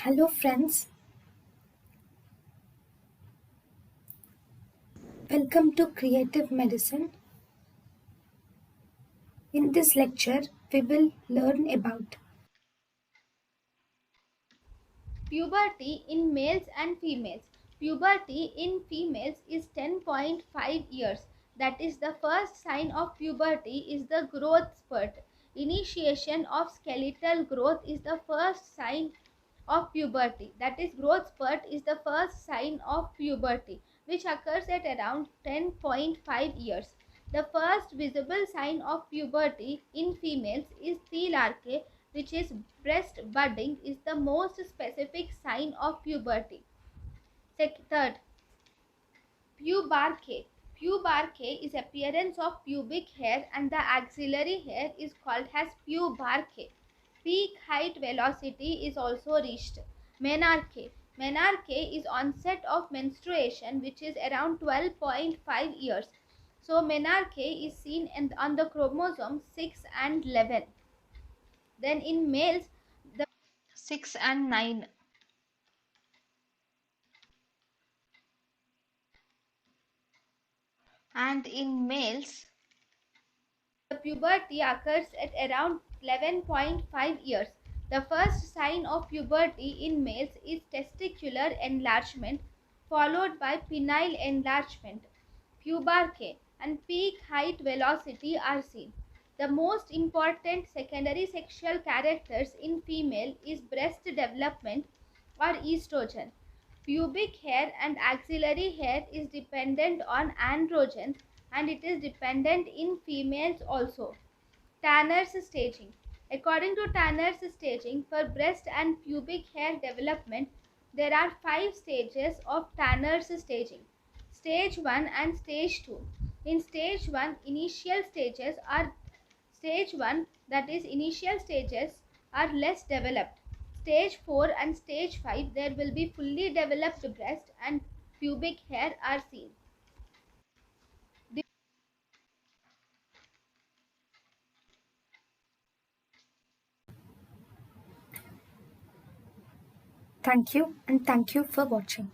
Hello, friends. Welcome to Creative Medicine. In this lecture, we will learn about Puberty in males and females. Puberty in females is 10.5 years. That is, the first sign of puberty is the growth spurt. Initiation of skeletal growth is the first sign of puberty. That is, growth spurt is the first sign of puberty, which occurs at around 10.5 years. The first visible sign of puberty in females is telarche, which is breast budding, is the most specific sign of puberty. Third, pubarche. Pubarche is appearance of pubic hair and the axillary hair is called as pubarche. Peak height velocity is also reached. Menarche. Menarche is onset of menstruation, which is around 12.5 years. So menarche is seen on the chromosome 6 and 11. Then in males, the 6 and 9. And in males, the puberty occurs at around 11.5 years. The first sign of puberty in males is testicular enlargement, followed by penile enlargement. Pubarche and peak height velocity are seen. The most important secondary sexual characters in female is breast development or estrogen. Pubic hair and axillary hair is dependent on androgens and it is dependent in females also. Tanner's staging. According to Tanner's staging, for breast and pubic hair development, there are 5 stages of Tanner's staging. Stage 1 and Stage 2. In Stage 1, Stage 1, that is initial stages, are less developed. Stage 4 and Stage 5, there will be fully developed breast and pubic hair are seen. thank you and thank you for watching.